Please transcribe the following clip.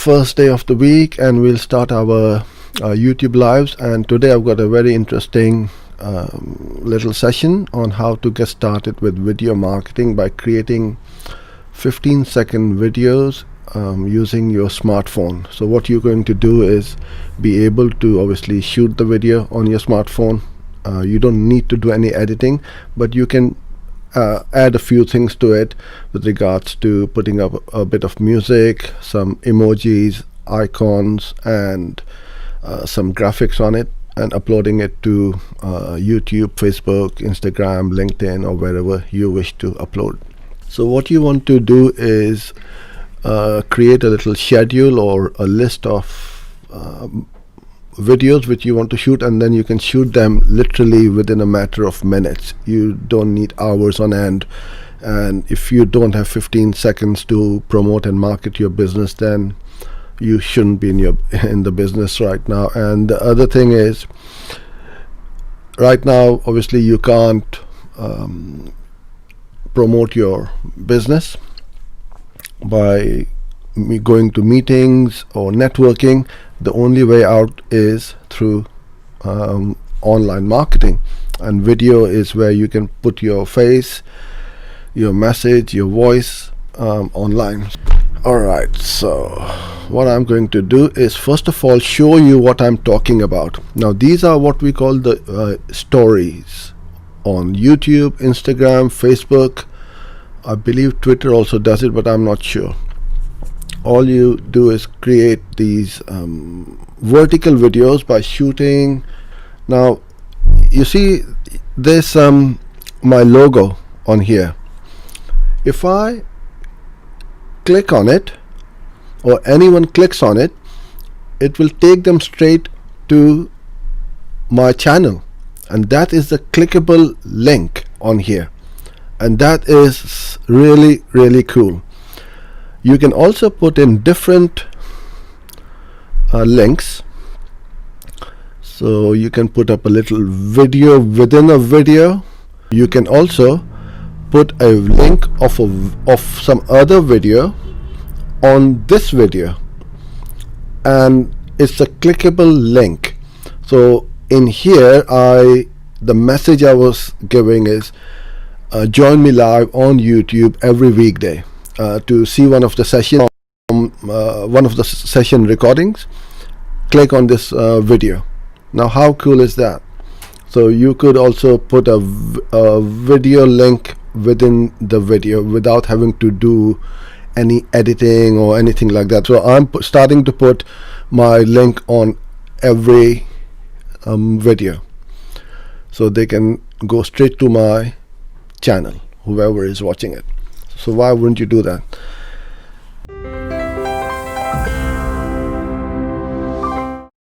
first day of the week, and we'll start our YouTube lives. And today I've got a very interesting little session on how to get started with video marketing by creating 15-second videos using your smartphone. So what you're going to do is be able to obviously shoot the video on your smartphone. You don't need to do any editing, but you can add a few things to it with regards to putting up a bit of music, some emojis, icons, and some graphics on it, and uploading it to YouTube, Facebook, Instagram, LinkedIn, or wherever you wish to upload. So what you want to do is create a little schedule or a list of videos which you want to shoot, and then you can shoot them literally within a matter of minutes. You don't need hours on end, and if you don't have 15 seconds to promote and market your business, then you shouldn't be in the business right now. And the other thing is, right now obviously you can't promote your business by going to meetings or networking. The only way out is through online marketing, and video is where you can put your face, your message, your voice online. Alright, so what I'm going to do is first of all show you what I'm talking about. Now these are what we call the stories on YouTube, Instagram, Facebook. I believe Twitter also does it, but I'm not sure. All you do is create these vertical videos by shooting. Now you see this my logo on here. If I click on it, or anyone clicks on it, it will take them straight to my channel, and that is the clickable link on here, and that is really cool. You can also put in different links, so you can put up a little video within a video. You can also put a link of some other video on this video, and it's a clickable link. So in here, the message I was giving is join me live on YouTube every weekday. To see one of the session recordings, click on this video. Now how cool is that? So you could also put a video link within the video without having to do any editing or anything like that. So I'm starting to put my link on every video, so they can go straight to my channel, whoever is watching it. So why wouldn't you do that?